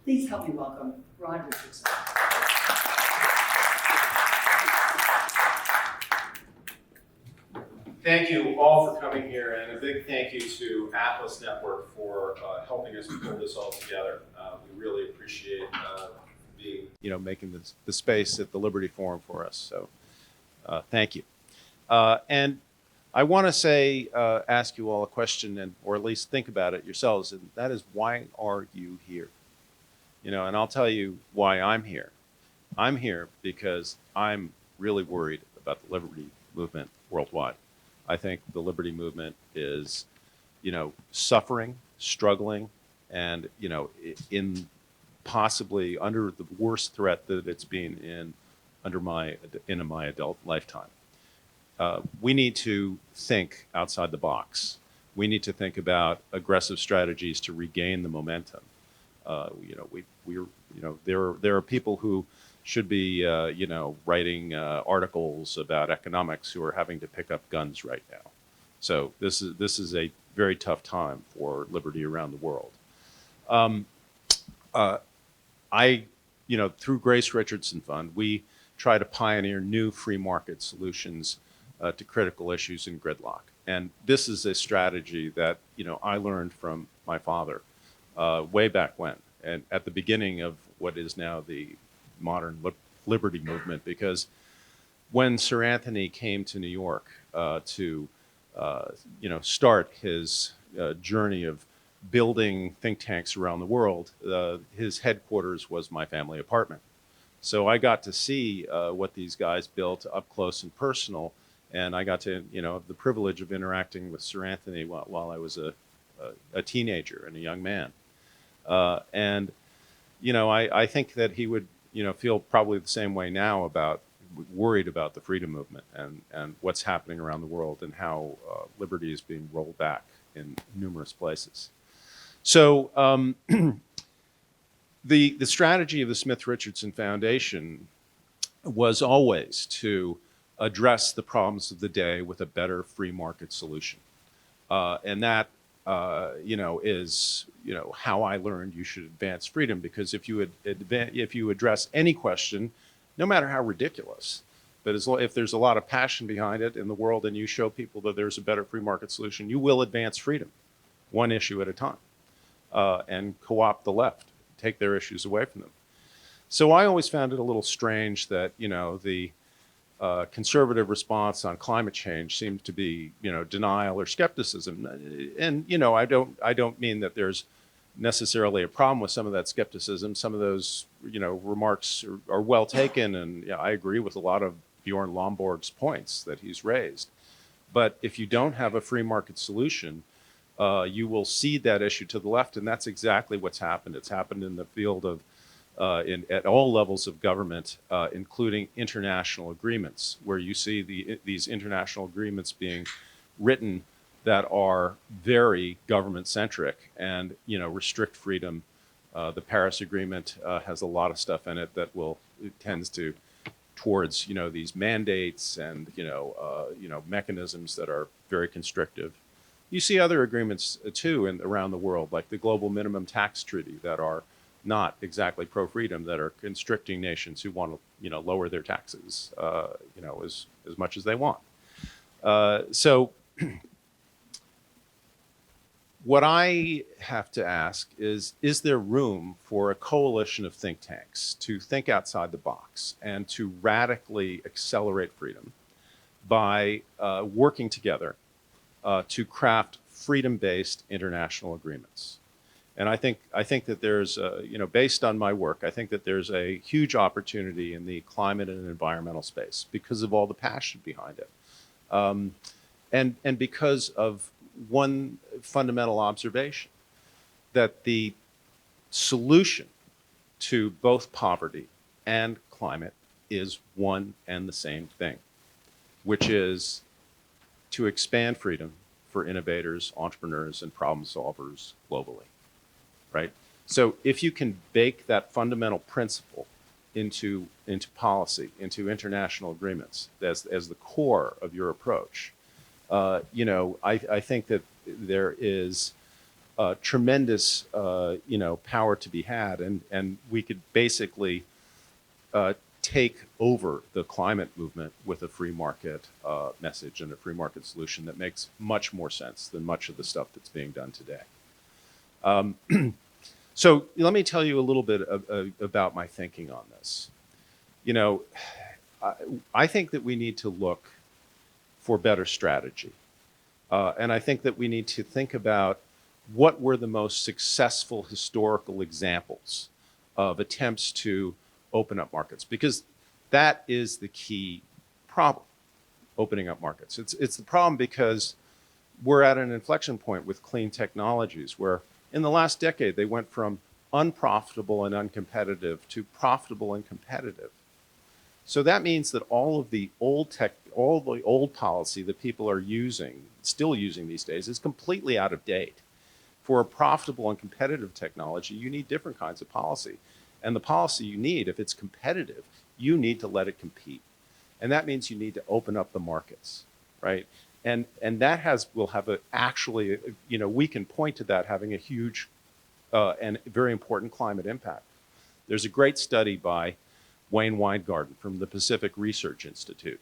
Please help me welcome Ron Richardson. Thank you all for coming here, and a big thank you to Atlas Network for helping us pull this all together. We really appreciate making the space at the Liberty Forum for us. So, thank you. And I want to say, ask you all a question, or at least think about it yourselves, and that is, why are you here? And I'll tell you why I'm here. I'm here because I'm really worried about the liberty movement worldwide. I think the liberty movement is, suffering, struggling, and, in possibly under the worst threat that it's been in my adult lifetime. We need to think outside the box. We need to think about aggressive strategies to regain the momentum. There are people who should be, writing articles about economics who are having to pick up guns right now. So this is a very tough time for liberty around the world. Through Grace Richardson Fund, we try to pioneer new free market solutions to critical issues in gridlock. And this is a strategy that, I learned from my father way back when, and at the beginning of what is now the modern liberty movement, because when Sir Anthony came to New York to start his journey of building think tanks around the world, his headquarters was my family apartment. So I got to see what these guys built up close and personal, and I got to the privilege of interacting with Sir Anthony while I was a teenager and a young man. I think that he would, feel probably the same way now worried about the freedom movement and what's happening around the world and how liberty is being rolled back in numerous places. So the strategy of the Smith Richardson Foundation was always to address the problems of the day with a better free market solution. And that is how I learned you should advance freedom, because if you address any question, no matter how ridiculous, but if there's a lot of passion behind it in the world and you show people that there's a better free market solution, you will advance freedom, one issue at a time, and co-opt the left, take their issues away from them. So I always found it a little strange that the conservative response on climate change seemed to be, denial or skepticism. And, I don't mean that there's necessarily a problem with some of that skepticism. Some of those, remarks are well taken, and I agree with a lot of Bjorn Lomborg's points that he's raised. But if you don't have a free market solution, you will cede that issue to the left, and that's exactly what's happened. It's happened in the field of at all levels of government, including international agreements, where you see these international agreements being written that are very government-centric and restrict freedom. The Paris Agreement has a lot of stuff in it that tends towards these mandates and mechanisms that are very constrictive. You see other agreements too around the world, like the Global Minimum Tax Treaty, that are not exactly pro-freedom, that are constricting nations who want to, lower their taxes, as much as they want. So what I have to ask is there room for a coalition of think tanks to think outside the box and to radically accelerate freedom by working together to craft freedom-based international agreements? And I think that there's, based on my work, I think that there's a huge opportunity in the climate and environmental space because of all the passion behind it, and because of one fundamental observation, that the solution to both poverty and climate is one and the same thing, which is to expand freedom for innovators, entrepreneurs, and problem solvers globally. Right? So if you can bake that fundamental principle into policy, into international agreements as the core of your approach, I think that there is tremendous, power to be had, and we could basically take over the climate movement with a free market message and a free market solution that makes much more sense than much of the stuff that's being done today. So let me tell you a little bit about my thinking on this. You know, I think that we need to look for better strategy. And I think that we need to think about what were the most successful historical examples of attempts to open up markets, because that is the key problem, opening up markets. It's the problem because we're at an inflection point with clean technologies where in the last decade they went from unprofitable and uncompetitive to profitable and competitive. So that means that all the old policy that people are still using these days, is completely out of date. For a profitable and competitive technology, you need different kinds of policy. And the policy you need, if it's competitive, you need to let it compete. And that means you need to open up the markets, right? And that will have we can point to that having a huge and very important climate impact. There's a great study by Wayne Weingarten from the Pacific Research Institute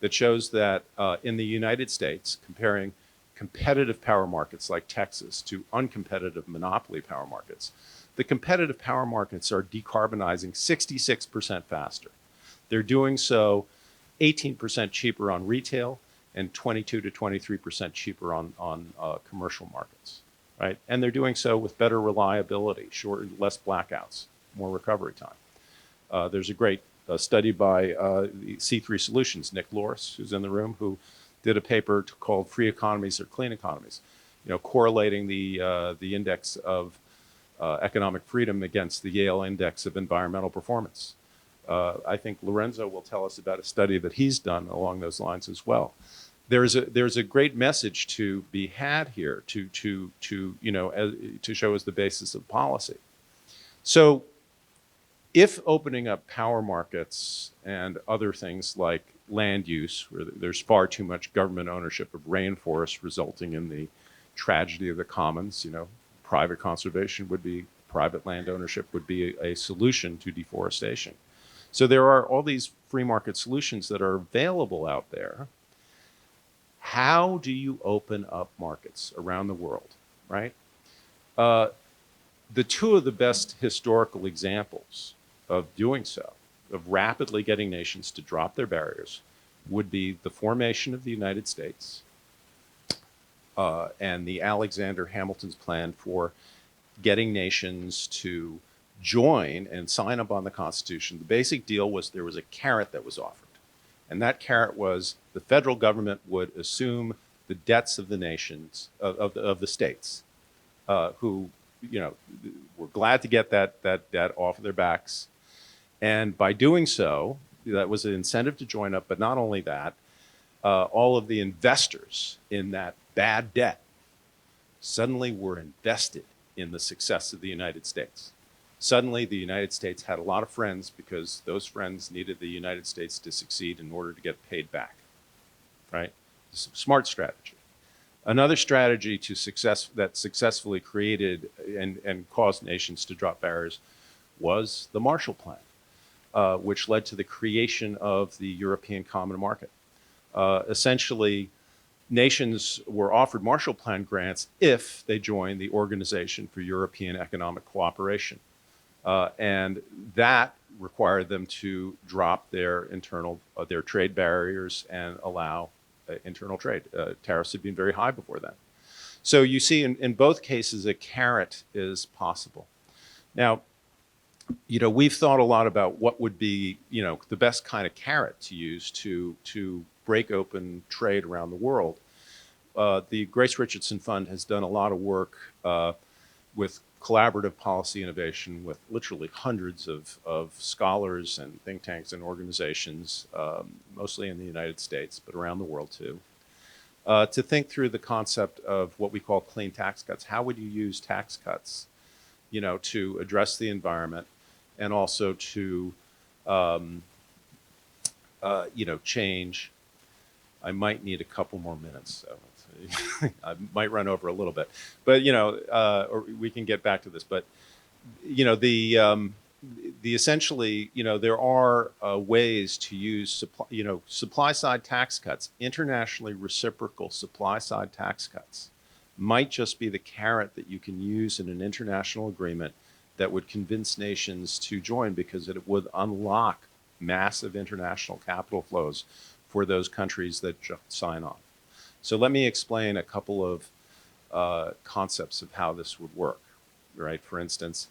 that shows that in the United States, comparing competitive power markets like Texas to uncompetitive monopoly power markets, the competitive power markets are decarbonizing 66% faster. They're doing so 18% cheaper on retail and 22 to 23% cheaper on commercial markets, right? And they're doing so with better reliability, less blackouts, more recovery time. There's a great study by C3 Solutions, Nick Loris, who's in the room, who did a paper called "Free Economies or Clean Economies," correlating the index of economic freedom against the Yale Index of Environmental Performance. I think Lorenzo will tell us about a study that he's done along those lines as well. There's a great message to be had here to show as the basis of policy. So, if opening up power markets and other things like land use, where there's far too much government ownership of rainforests resulting in the tragedy of the commons, private land ownership would be a solution to deforestation. So there are all these free market solutions that are available out there. How do you open up markets around the world, right? The two of the best historical examples of doing so, of rapidly getting nations to drop their barriers, would be the formation of the United States and the Alexander Hamilton's plan for getting nations to join and sign up on the Constitution. The basic deal was there was a carrot that was offered. And that carrot was the federal government would assume the debts of the nations, of the states, who were glad to get that debt off of their backs. And by doing so, that was an incentive to join up. But not only that, all of the investors in that bad debt suddenly were invested in the success of the United States. Suddenly, the United States had a lot of friends because those friends needed the United States to succeed in order to get paid back, right? It's a smart strategy. Another strategy that successfully created and caused nations to drop barriers was the Marshall Plan, which led to the creation of the European Common Market. Essentially, nations were offered Marshall Plan grants if they joined the Organization for European Economic Cooperation. And that required them to drop their their trade barriers and allow internal trade. Tariffs had been very high before then. So you see in both cases, a carrot is possible. Now, we've thought a lot about what would be, the best kind of carrot to use to break open trade around the world. The Grace Richardson Fund has done a lot of work with collaborative policy innovation with literally hundreds of scholars and think tanks and organizations, mostly in the United States, but around the world too, to think through the concept of what we call clean tax cuts. How would you use tax cuts, to address the environment and also to, change. I might need a couple more minutes, so I might run over a little bit, but or we can get back to this. But the essentially, there are ways to use supply side tax cuts, internationally reciprocal supply side tax cuts, might just be the carrot that you can use in an international agreement that would convince nations to join, because it would unlock massive international capital flows for those countries that sign on. So let me explain a couple of concepts of how this would work, right? For instance,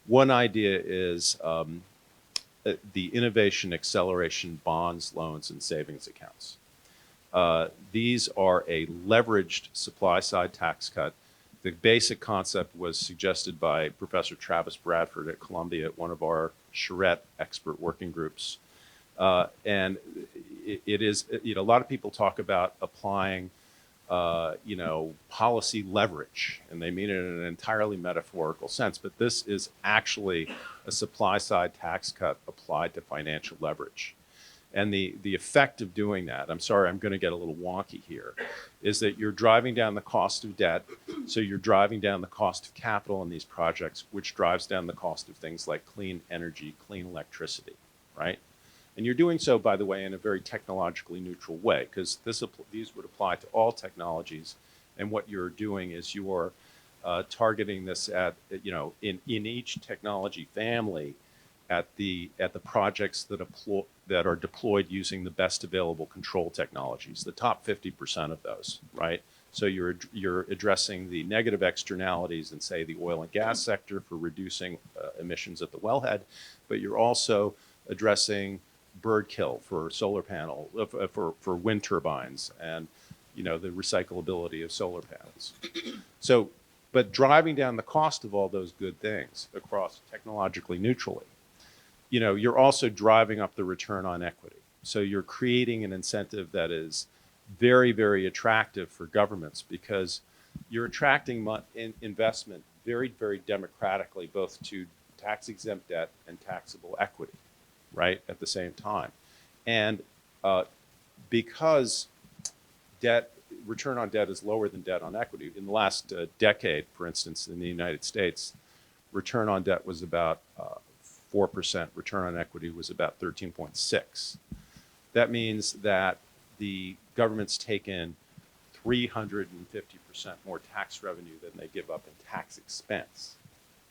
one idea is the innovation acceleration bonds, loans, and savings accounts. These are a leveraged supply-side tax cut. The basic concept was suggested by Professor Travis Bradford at Columbia at one of our charrette expert working groups. And it is, a lot of people talk about applying, policy leverage, and they mean it in an entirely metaphorical sense, but this is actually a supply-side tax cut applied to financial leverage. And the effect of doing that, I'm sorry, I'm going to get a little wonky here, is that you're driving down the cost of debt, so you're driving down the cost of capital in these projects, which drives down the cost of things like clean energy, clean electricity, right? And you're doing so, by the way, in a very technologically neutral way, because these would apply to all technologies. And what you're doing is you're targeting this at, in each technology family, at the projects that are deployed using the best available control technologies, the top 50% of those, right? So you're addressing the negative externalities in, say, the oil and gas sector for reducing emissions at the wellhead, but you're also addressing bird kill for solar panel, for wind turbines, and the recyclability of solar panels. So, but driving down the cost of all those good things across technologically neutrally, you're also driving up the return on equity. So you're creating an incentive that is very, very attractive for governments, because you're attracting investment very, very democratically, both to tax-exempt debt and taxable equity, right, at the same time. And because return on debt is lower than debt on equity, in the last decade, for instance, in the United States, return on debt was about 4%, return on equity was about 13.6. That means that the government's taken 350% more tax revenue than they give up in tax expense,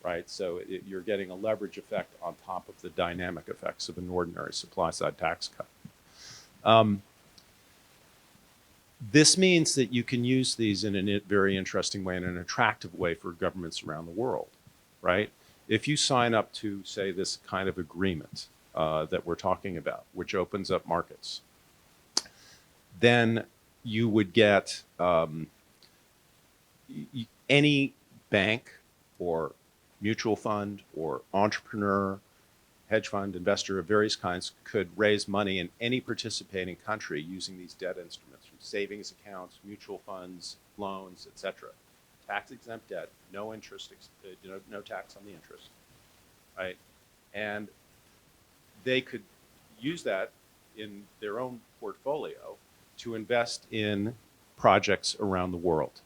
right? So you're getting a leverage effect on top of the dynamic effects of an ordinary supply-side tax cut. This means that you can use these in a very interesting way, in an attractive way for governments around the world, right? If you sign up to, say, this kind of agreement that we're talking about, which opens up markets, then you would get any bank or mutual fund or entrepreneur, hedge fund, investor of various kinds could raise money in any participating country using these debt instruments, from savings accounts, mutual funds, loans, etc. Tax-exempt debt, no interest, no tax on the interest, right? And they could use that in their own portfolio to invest in projects around the world.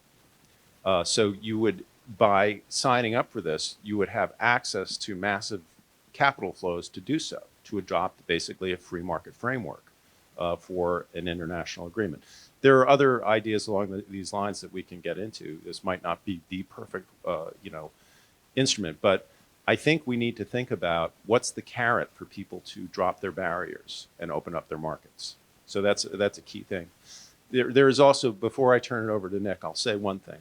So you would, by signing up for this, you would have access to massive capital flows to do so, to adopt basically a free market framework for an international agreement. There are other ideas along these lines that we can get into. This might not be the perfect, instrument, but I think we need to think about what's the carrot for people to drop their barriers and open up their markets. So that's a key thing. There is also, before I turn it over to Nick, I'll say one thing.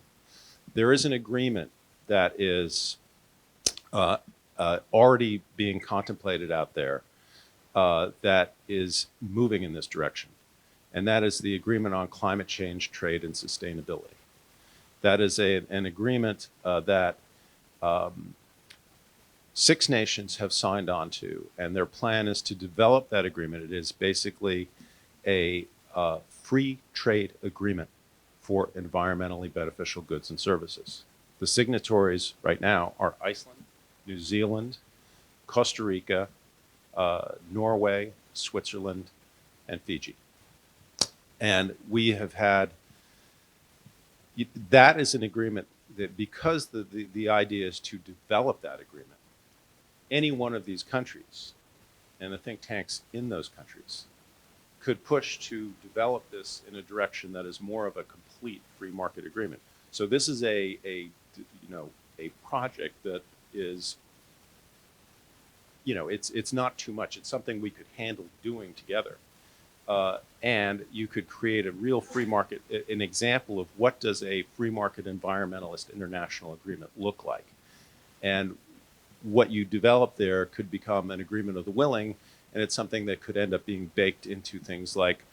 There is an agreement that is already being contemplated out there that is moving in this direction. And that is the Agreement on Climate Change, Trade, and Sustainability. That is an agreement that 6 nations have signed on to, and their plan is to develop that agreement. It is basically a free trade agreement for environmentally beneficial goods and services. The signatories right now are Iceland, New Zealand, Costa Rica, Norway, Switzerland, and Fiji. And we have had that is an agreement that, because the idea is to develop that agreement, any one of these countries and the think tanks in those countries could push to develop this in a direction that is more of a complete free market agreement. So this is a project that is, it's not too much. It's something we could handle doing together. And you could create a real free market, an example of what does a free market environmentalist international agreement look like. And what you develop there could become an agreement of the willing, and it's something that could end up being baked into things like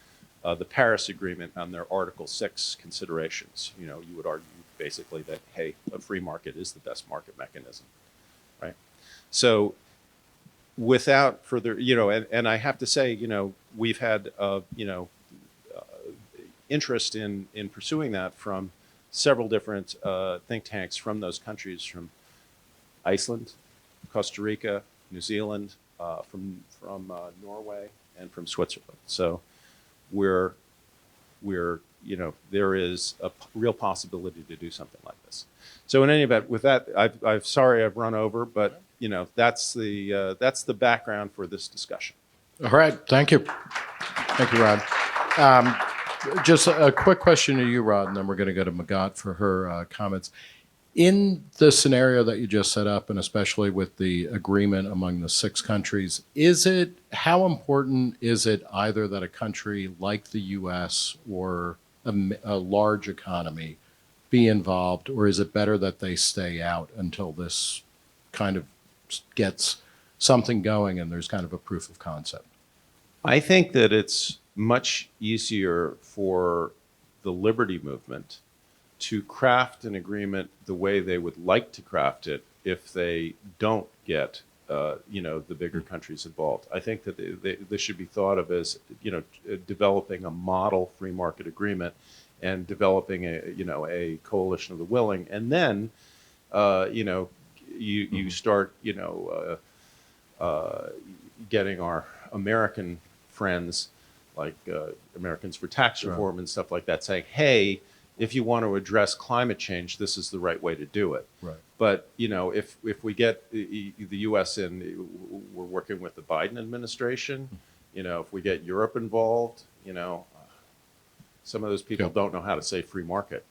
the Paris Agreement on their Article 6 considerations. You would argue basically that, hey, a free market is the best market mechanism, right? So without further, and I have to say, we've had, interest in pursuing that from several different think tanks from those countries, from Iceland, Costa Rica, New Zealand, from Norway, and from Switzerland. So we're there is a real possibility to do something like this. So in any event, with that, I'm sorry I've run over, but that's the background for this discussion. All right. Thank you. Thank you, Rod. Just a quick question to you, Rod, and then we're going to go to Magat for her comments. In the scenario that you just set up, and especially with the agreement among the 6 countries, how important is it either that a country like the U.S. or a large economy be involved, or is it better that they stay out until this kind of gets something going and there's kind of a proof of concept? I think that it's much easier for the liberty movement to craft an agreement the way they would like to craft it if they don't get the bigger countries involved. I think that this should be thought of as developing a model free market agreement and developing a coalition of the willing, and then you start getting our American friends like Americans for Tax Reform and stuff like that saying, hey, if you want to address climate change, this is the right way to do it. Right. But if we get the U.S. in, we're working with the Biden administration. If we get Europe involved, some of those people don't know how to say free market.